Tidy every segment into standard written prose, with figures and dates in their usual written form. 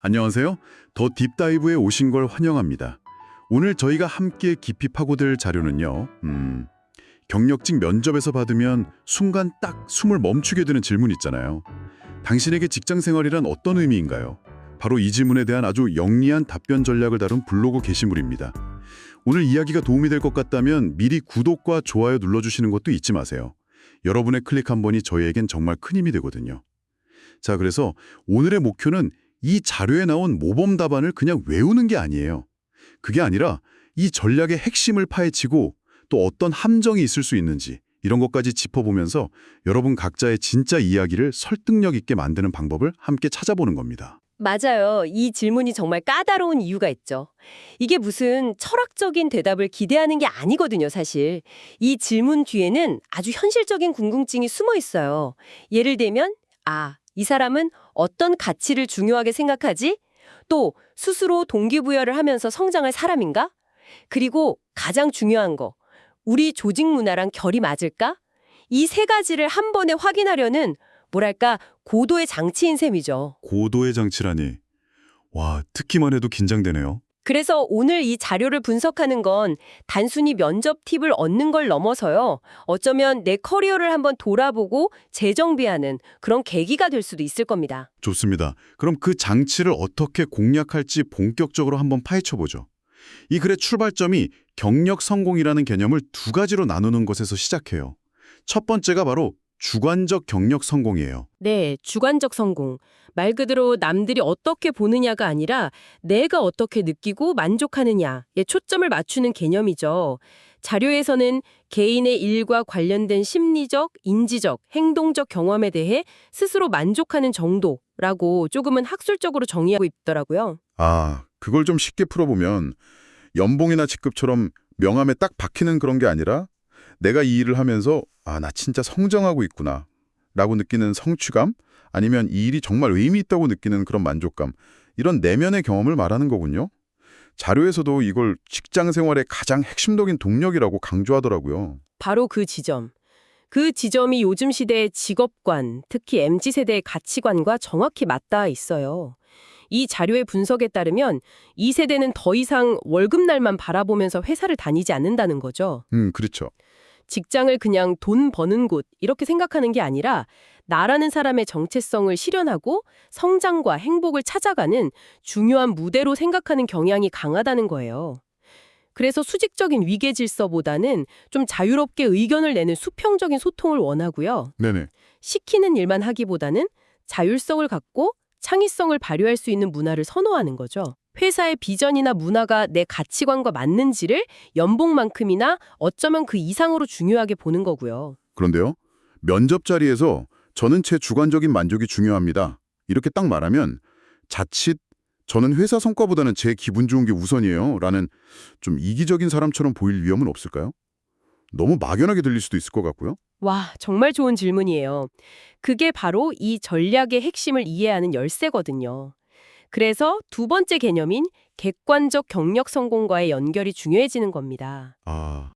안녕하세요. 더 딥다이브에 오신 걸 환영합니다. 오늘 저희가 함께 깊이 파고들 자료는요. 경력직 면접에서 받으면 순간 딱 숨을 멈추게 되는 질문 있잖아요. 당신에게 직장 생활이란 어떤 의미인가요? 바로 이 질문에 대한 아주 영리한 답변 전략을 다룬 블로그 게시물입니다. 오늘 이야기가 도움이 될 것 같다면 미리 구독과 좋아요 눌러주시는 것도 잊지 마세요. 여러분의 클릭 한 번이 저희에겐 정말 큰 힘이 되거든요. 자, 그래서 오늘의 목표는 이 자료에 나온 모범 답안을 그냥 외우는 게 아니에요. 그게 아니라 이 전략의 핵심을 파헤치고 또 어떤 함정이 있을 수 있는지 이런 것까지 짚어보면서 여러분 각자의 진짜 이야기를 설득력 있게 만드는 방법을 함께 찾아보는 겁니다. 맞아요. 이 질문이 정말 까다로운 이유가 있죠. 이게 무슨 철학적인 대답을 기대하는 게 아니거든요, 사실. 이 질문 뒤에는 아주 현실적인 궁금증이 숨어 있어요. 예를 들면, 이 사람은 어떤 가치를 중요하게 생각하지? 또 스스로 동기부여를 하면서 성장할 사람인가? 그리고 가장 중요한 거, 우리 조직 문화랑 결이 맞을까? 이 세 가지를 한 번에 확인하려는 뭐랄까 고도의 장치인 셈이죠. 고도의 장치라니. 와, 듣기만 해도 긴장되네요. 그래서 오늘 이 자료를 분석하는 건 단순히 면접 팁을 얻는 걸 넘어서요. 어쩌면 내 커리어를 한번 돌아보고 재정비하는 그런 계기가 될 수도 있을 겁니다. 좋습니다. 그럼 그 장치를 어떻게 공략할지 본격적으로 한번 파헤쳐보죠. 이 글의 출발점이 경력 성공이라는 개념을 두 가지로 나누는 것에서 시작해요. 첫 번째가 바로 주관적 경력 성공이에요. 네, 주관적 성공. 말 그대로 남들이 어떻게 보느냐가 아니라 내가 어떻게 느끼고 만족하느냐에 초점을 맞추는 개념이죠. 자료에서는 개인의 일과 관련된 심리적, 인지적, 행동적 경험에 대해 스스로 만족하는 정도라고 조금은 학술적으로 정의하고 있더라고요. 그걸 좀 쉽게 풀어보면 연봉이나 직급처럼 명함에 딱 박히는 그런 게 아니라 내가 이 일을 하면서 나 진짜 성장하고 있구나 라고 느끼는 성취감, 아니면 이 일이 정말 의미 있다고 느끼는 그런 만족감, 이런 내면의 경험을 말하는 거군요. 자료에서도 이걸 직장 생활의 가장 핵심적인 동력이라고 강조하더라고요. 바로 그 지점. 그 지점이 요즘 시대의 직업관, 특히 MZ세대의 가치관과 정확히 맞닿아 있어요. 이 자료의 분석에 따르면 이 세대는 더 이상 월급날만 바라보면서 회사를 다니지 않는다는 거죠. 그렇죠. 직장을 그냥 돈 버는 곳 이렇게 생각하는 게 아니라 나라는 사람의 정체성을 실현하고 성장과 행복을 찾아가는 중요한 무대로 생각하는 경향이 강하다는 거예요. 그래서 수직적인 위계 질서보다는 좀 자유롭게 의견을 내는 수평적인 소통을 원하고요. 네네. 시키는 일만 하기보다는 자율성을 갖고 창의성을 발휘할 수 있는 문화를 선호하는 거죠. 회사의 비전이나 문화가 내 가치관과 맞는지를 연봉만큼이나 어쩌면 그 이상으로 중요하게 보는 거고요. 그런데요, 면접 자리에서 저는 제 주관적인 만족이 중요합니다, 이렇게 딱 말하면 자칫 저는 회사 성과보다는 제 기분 좋은 게 우선이에요 라는 좀 이기적인 사람처럼 보일 위험은 없을까요? 너무 막연하게 들릴 수도 있을 것 같고요. 와, 정말 좋은 질문이에요. 그게 바로 이 전략의 핵심을 이해하는 열쇠거든요. 그래서 두 번째 개념인 객관적 경력 성공과의 연결이 중요해지는 겁니다.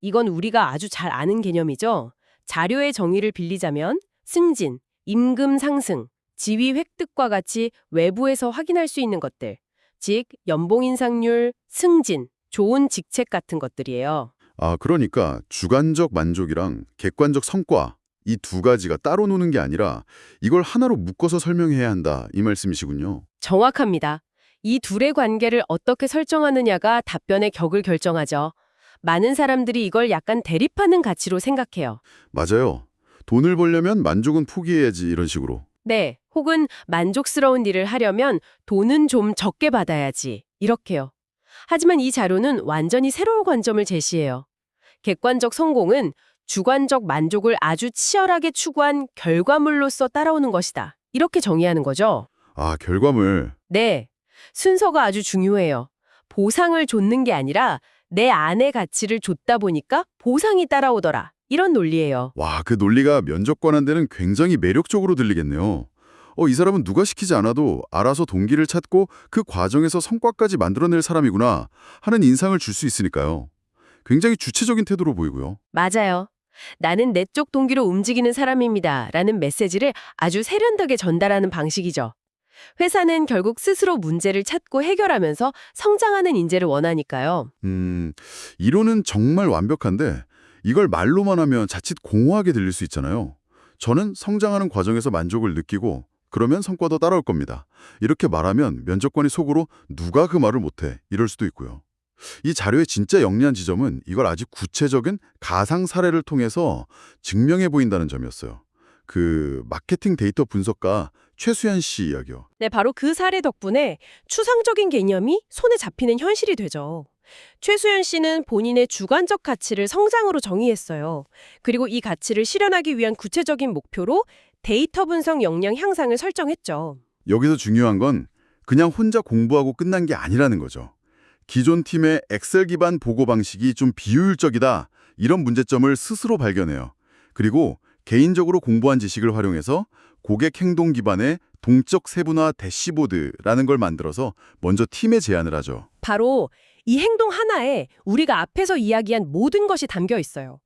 이건 우리가 아주 잘 아는 개념이죠. 자료의 정의를 빌리자면 승진, 임금 상승, 지위 획득과 같이 외부에서 확인할 수 있는 것들, 즉 연봉 인상률, 승진, 좋은 직책 같은 것들이에요. 그러니까 주관적 만족이랑 객관적 성과, 이 두 가지가 따로 노는 게 아니라 이걸 하나로 묶어서 설명해야 한다, 이 말씀이시군요. 정확합니다. 이 둘의 관계를 어떻게 설정하느냐가 답변의 격을 결정하죠. 많은 사람들이 이걸 약간 대립하는 가치로 생각해요. 맞아요. 돈을 벌려면 만족은 포기해야지, 이런 식으로. 네, 혹은 만족스러운 일을 하려면 돈은 좀 적게 받아야지. 이렇게요. 하지만 이 자료는 완전히 새로운 관점을 제시해요. 객관적 성공은 주관적 만족을 아주 치열하게 추구한 결과물로서 따라오는 것이다. 이렇게 정의하는 거죠. 결과물. 네, 순서가 아주 중요해요. 보상을 줬는 게 아니라 내 안의 가치를 줬다 보니까 보상이 따라오더라. 이런 논리예요. 와, 그 논리가 면접관한테는 굉장히 매력적으로 들리겠네요. 이 사람은 누가 시키지 않아도 알아서 동기를 찾고 그 과정에서 성과까지 만들어낼 사람이구나 하는 인상을 줄 수 있으니까요. 굉장히 주체적인 태도로 보이고요. 맞아요. 나는 내적 동기로 움직이는 사람입니다. 라는 메시지를 아주 세련되게 전달하는 방식이죠. 회사는 결국 스스로 문제를 찾고 해결하면서 성장하는 인재를 원하니까요. 이론은 정말 완벽한데 이걸 말로만 하면 자칫 공허하게 들릴 수 있잖아요. 저는 성장하는 과정에서 만족을 느끼고 그러면 성과도 따라올 겁니다. 이렇게 말하면 면접관이 속으로 누가 그 말을 못해 이럴 수도 있고요. 이 자료의 진짜 영리한 지점은 이걸 아주 구체적인 가상 사례를 통해서 증명해 보인다는 점이었어요. 그 마케팅 데이터 분석가 최수연 씨 이야기요. 네, 바로 그 사례 덕분에 추상적인 개념이 손에 잡히는 현실이 되죠. 최수연 씨는 본인의 주관적 가치를 성장으로 정의했어요. 그리고 이 가치를 실현하기 위한 구체적인 목표로 데이터 분석 역량 향상을 설정했죠. 여기서 중요한 건 그냥 혼자 공부하고 끝난 게 아니라는 거죠. 기존 팀의 엑셀 기반 보고 방식이 좀 비효율적이다. 이런 문제점을 스스로 발견해요. 그리고 개인적으로 공부한 지식을 활용해서 고객 행동 기반의 동적 세분화 대시보드라는 걸 만들어서 먼저 팀에 제안을 하죠. 바로 이 행동 하나에 우리가 앞에서 이야기한 모든 것이 담겨 있어요.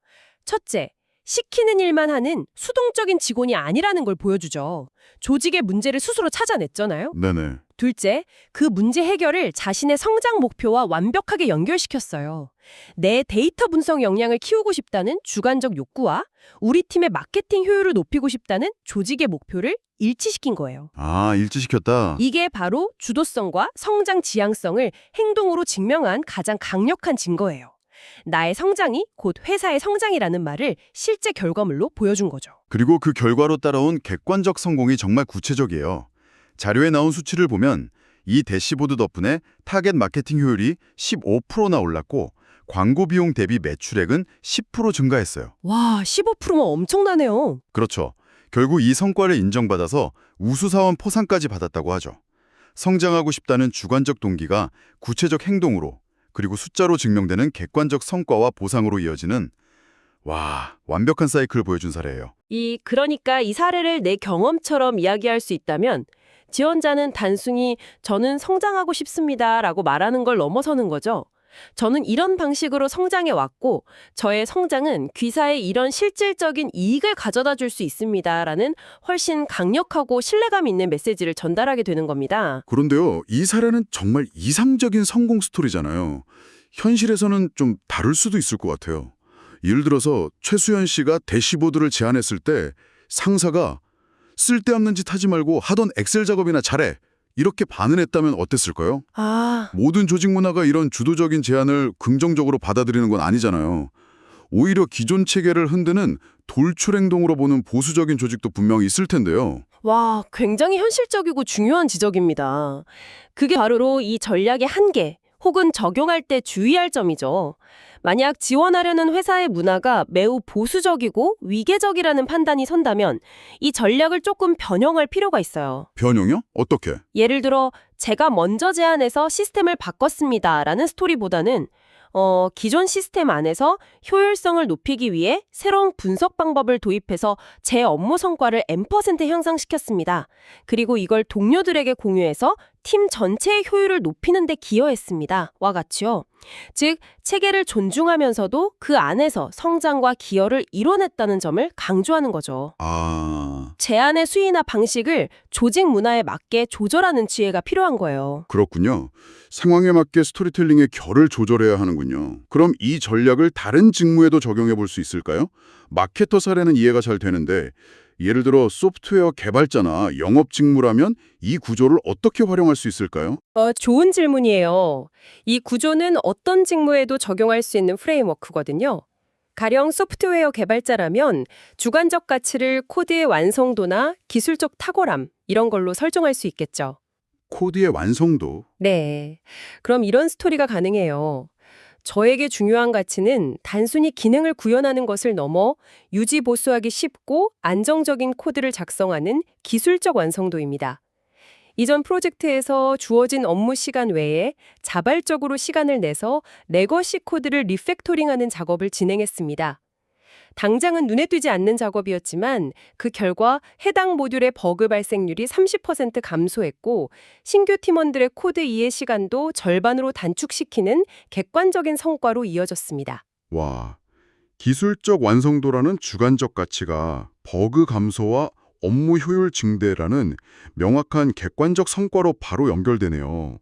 첫째, 시키는 일만 하는 수동적인 직원이 아니라는 걸 보여주죠. 조직의 문제를 스스로 찾아냈잖아요. 네네. 둘째, 그 문제 해결을 자신의 성장 목표와 완벽하게 연결시켰어요. 내 데이터 분석 역량을 키우고 싶다는 주관적 욕구와 우리 팀의 마케팅 효율을 높이고 싶다는 조직의 목표를 일치시킨 거예요. 아, 일치시켰다. 이게 바로 주도성과 성장 지향성을 행동으로 증명한 가장 강력한 증거예요. 나의 성장이 곧 회사의 성장이라는 말을 실제 결과물로 보여준 거죠. 그리고 그 결과로 따라온 객관적 성공이 정말 구체적이에요. 자료에 나온 수치를 보면 이 대시보드 덕분에 타겟 마케팅 효율이 15%나 올랐고 광고 비용 대비 매출액은 10% 증가했어요. 와, 15%면 엄청나네요. 그렇죠. 결국 이 성과를 인정받아서 우수사원 포상까지 받았다고 하죠. 성장하고 싶다는 주관적 동기가 구체적 행동으로 그리고 숫자로 증명되는 객관적 성과와 보상으로 이어지는 완벽한 사이클을 보여준 사례예요. 그러니까 이 사례를 내 경험처럼 이야기할 수 있다면 지원자는 단순히 저는 성장하고 싶습니다라고 말하는 걸 넘어서는 거죠. 저는 이런 방식으로 성장해 왔고 저의 성장은 귀사에 이런 실질적인 이익을 가져다 줄 수 있습니다라는 훨씬 강력하고 신뢰감 있는 메시지를 전달하게 되는 겁니다. 그런데요, 이 사례는 정말 이상적인 성공 스토리잖아요. 현실에서는 좀 다를 수도 있을 것 같아요. 예를 들어서 최수연 씨가 대시보드를 제안했을 때 상사가 쓸데없는 짓 하지 말고 하던 엑셀 작업이나 잘해. 이렇게 반응했다면 어땠을까요? 모든 조직 문화가 이런 주도적인 제안을 긍정적으로 받아들이는 건 아니잖아요. 오히려 기존 체계를 흔드는 돌출 행동으로 보는 보수적인 조직도 분명히 있을 텐데요. 와, 굉장히 현실적이고 중요한 지적입니다. 그게 바로 이 전략의 한계 혹은 적용할 때 주의할 점이죠. 만약 지원하려는 회사의 문화가 매우 보수적이고 위계적이라는 판단이 선다면 이 전략을 조금 변형할 필요가 있어요. 변형이요? 어떻게? 예를 들어 제가 먼저 제안해서 시스템을 바꿨습니다라는 스토리보다는 기존 시스템 안에서 효율성을 높이기 위해 새로운 분석 방법을 도입해서 제 업무 성과를 N% 향상시켰습니다. 그리고 이걸 동료들에게 공유해서 팀 전체의 효율을 높이는 데 기여했습니다. 와 같이요. 즉, 체계를 존중하면서도 그 안에서 성장과 기여를 이뤄냈다는 점을 강조하는 거죠. 제안의 수위나 방식을 조직 문화에 맞게 조절하는 지혜가 필요한 거예요. 그렇군요. 상황에 맞게 스토리텔링의 결을 조절해야 하는군요. 그럼 이 전략을 다른 직무에도 적용해 볼 수 있을까요? 마케터 사례는 이해가 잘 되는데 예를 들어 소프트웨어 개발자나 영업 직무라면 이 구조를 어떻게 활용할 수 있을까요? 좋은 질문이에요. 이 구조는 어떤 직무에도 적용할 수 있는 프레임워크거든요. 가령 소프트웨어 개발자라면 주관적 가치를 코드의 완성도나 기술적 탁월함 이런 걸로 설정할 수 있겠죠. 코드의 완성도. 네. 그럼 이런 스토리가 가능해요. 저에게 중요한 가치는 단순히 기능을 구현하는 것을 넘어 유지 보수하기 쉽고 안정적인 코드를 작성하는 기술적 완성도입니다. 이전 프로젝트에서 주어진 업무 시간 외에 자발적으로 시간을 내서 레거시 코드를 리팩토링하는 작업을 진행했습니다. 당장은 눈에 띄지 않는 작업이었지만 그 결과 해당 모듈의 버그 발생률이 30% 감소했고 신규 팀원들의 코드 이해 시간도 절반으로 단축시키는 객관적인 성과로 이어졌습니다. 기술적 완성도라는 주관적 가치가 버그 감소와 업무 효율 증대라는 명확한 객관적 성과로 바로 연결되네요.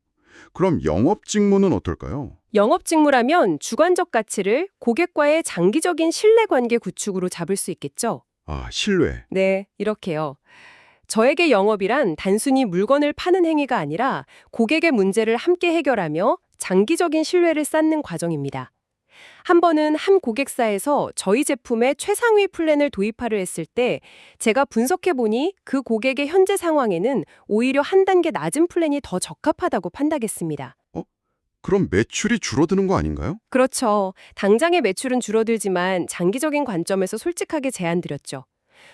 그럼 영업 직무는 어떨까요? 영업 직무라면 주관적 가치를 고객과의 장기적인 신뢰관계 구축으로 잡을 수 있겠죠. 아, 신뢰. 네, 이렇게요. 저에게 영업이란 단순히 물건을 파는 행위가 아니라 고객의 문제를 함께 해결하며 장기적인 신뢰를 쌓는 과정입니다. 한 번은 한 고객사에서 저희 제품의 최상위 플랜을 도입하려 했을 때 제가 분석해보니 그 고객의 현재 상황에는 오히려 한 단계 낮은 플랜이 더 적합하다고 판단했습니다. 그럼 매출이 줄어드는 거 아닌가요? 그렇죠. 당장의 매출은 줄어들지만 장기적인 관점에서 솔직하게 제안드렸죠.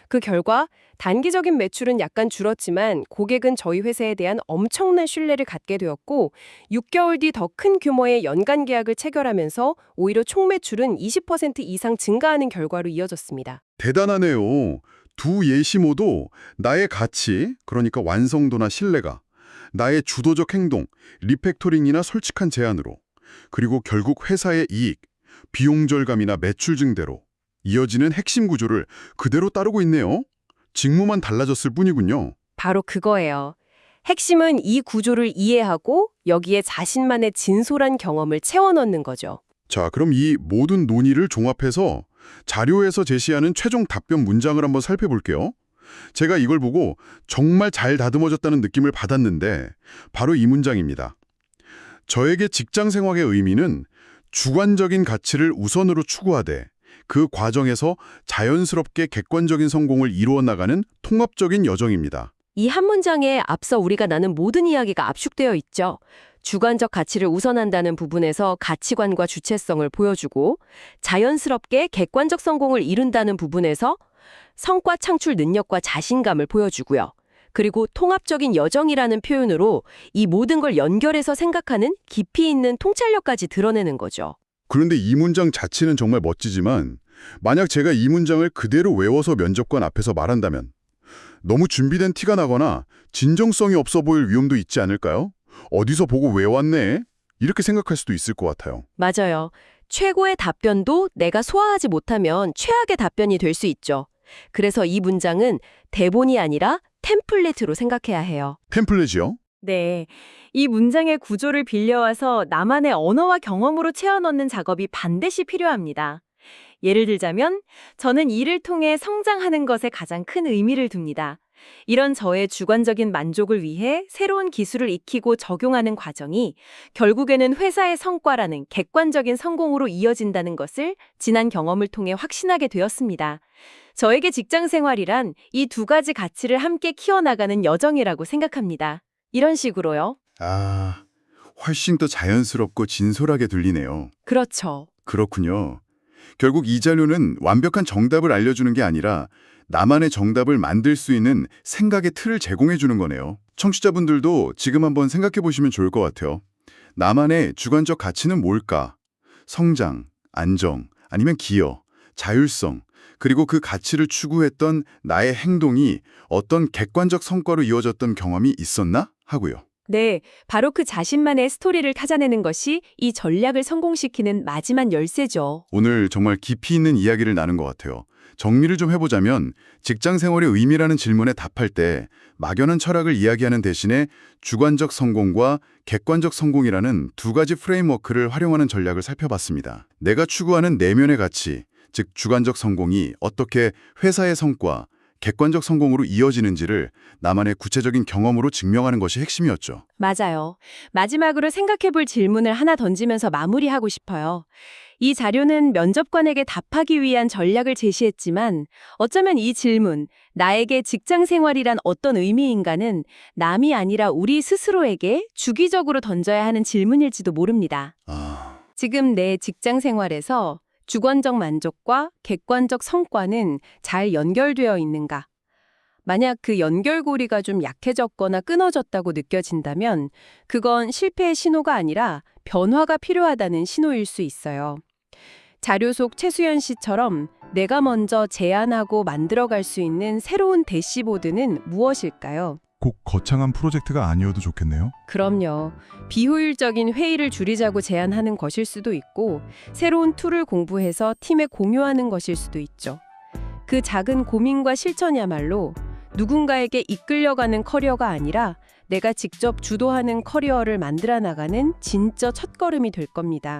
그 결과 단기적인 매출은 약간 줄었지만 고객은 저희 회사에 대한 엄청난 신뢰를 갖게 되었고 6개월 뒤 더 큰 규모의 연간 계약을 체결하면서 오히려 총 매출은 20% 이상 증가하는 결과로 이어졌습니다. 대단하네요. 두 예시 모두 나의 가치, 그러니까 완성도나 신뢰가, 나의 주도적 행동, 리팩토링이나 솔직한 제안으로, 그리고 결국 회사의 이익, 비용 절감이나 매출 증대로 이어지는 핵심 구조를 그대로 따르고 있네요. 직무만 달라졌을 뿐이군요. 바로 그거예요. 핵심은 이 구조를 이해하고 여기에 자신만의 진솔한 경험을 채워 넣는 거죠. 자, 그럼 이 모든 논의를 종합해서 자료에서 제시하는 최종 답변 문장을 한번 살펴볼게요. 제가 이걸 보고 정말 잘 다듬어졌다는 느낌을 받았는데 바로 이 문장입니다. 저에게 직장 생활의 의미는 주관적인 가치를 우선으로 추구하되 그 과정에서 자연스럽게 객관적인 성공을 이루어 나가는 통합적인 여정입니다. 이 한 문장에 앞서 우리가 나눈 모든 이야기가 압축되어 있죠. 주관적 가치를 우선한다는 부분에서 가치관과 주체성을 보여주고 자연스럽게 객관적 성공을 이룬다는 부분에서 성과 창출 능력과 자신감을 보여주고요. 그리고 통합적인 여정이라는 표현으로 이 모든 걸 연결해서 생각하는 깊이 있는 통찰력까지 드러내는 거죠. 그런데 이 문장 자체는 정말 멋지지만 만약 제가 이 문장을 그대로 외워서 면접관 앞에서 말한다면 너무 준비된 티가 나거나 진정성이 없어 보일 위험도 있지 않을까요? 어디서 보고 외웠네? 이렇게 생각할 수도 있을 것 같아요. 맞아요. 최고의 답변도 내가 소화하지 못하면 최악의 답변이 될 수 있죠. 그래서 이 문장은 대본이 아니라 템플릿으로 생각해야 해요. 템플릿이요? 네, 이 문장의 구조를 빌려와서 나만의 언어와 경험으로 채워넣는 작업이 반드시 필요합니다. 예를 들자면 저는 일을 통해 성장하는 것에 가장 큰 의미를 둡니다. 이런 저의 주관적인 만족을 위해 새로운 기술을 익히고 적용하는 과정이 결국에는 회사의 성과라는 객관적인 성공으로 이어진다는 것을 지난 경험을 통해 확신하게 되었습니다. 저에게 직장 생활이란 이 두 가지 가치를 함께 키워나가는 여정이라고 생각합니다. 이런 식으로요. 아, 훨씬 더 자연스럽고 진솔하게 들리네요. 그렇죠. 그렇군요. 결국 이 자료는 완벽한 정답을 알려주는 게 아니라 나만의 정답을 만들 수 있는 생각의 틀을 제공해 주는 거네요. 청취자분들도 지금 한번 생각해 보시면 좋을 것 같아요. 나만의 주관적 가치는 뭘까? 성장, 안정, 아니면 기여, 자율성, 그리고 그 가치를 추구했던 나의 행동이 어떤 객관적 성과로 이어졌던 경험이 있었나? 하고요. 네, 바로 그 자신만의 스토리를 찾아내는 것이 이 전략을 성공시키는 마지막 열쇠죠. 오늘 정말 깊이 있는 이야기를 나눈 것 같아요. 정리를 좀 해보자면 직장 생활의 의미라는 질문에 답할 때 막연한 철학을 이야기하는 대신에 주관적 성공과 객관적 성공이라는 두 가지 프레임워크를 활용하는 전략을 살펴봤습니다. 내가 추구하는 내면의 가치, 즉 주관적 성공이 어떻게 회사의 성과, 객관적 성공으로 이어지는지를 나만의 구체적인 경험으로 증명하는 것이 핵심이었죠. 맞아요. 마지막으로 생각해볼 질문을 하나 던지면서 마무리하고 싶어요. 이 자료는 면접관에게 답하기 위한 전략을 제시했지만 어쩌면 이 질문, 나에게 직장 생활이란 어떤 의미인가는 남이 아니라 우리 스스로에게 주기적으로 던져야 하는 질문일지도 모릅니다. 지금 내 직장 생활에서 주관적 만족과 객관적 성과는 잘 연결되어 있는가? 만약 그 연결고리가 좀 약해졌거나 끊어졌다고 느껴진다면 그건 실패의 신호가 아니라 변화가 필요하다는 신호일 수 있어요. 자료 속 최수연 씨처럼 내가 먼저 제안하고 만들어갈 수 있는 새로운 대시보드는 무엇일까요? 꼭 거창한 프로젝트가 아니어도 좋겠네요. 그럼요. 비효율적인 회의를 줄이자고 제안하는 것일 수도 있고 새로운 툴을 공부해서 팀에 공유하는 것일 수도 있죠. 그 작은 고민과 실천이야말로 누군가에게 이끌려가는 커리어가 아니라 내가 직접 주도하는 커리어를 만들어 나가는 진짜 첫걸음이 될 겁니다.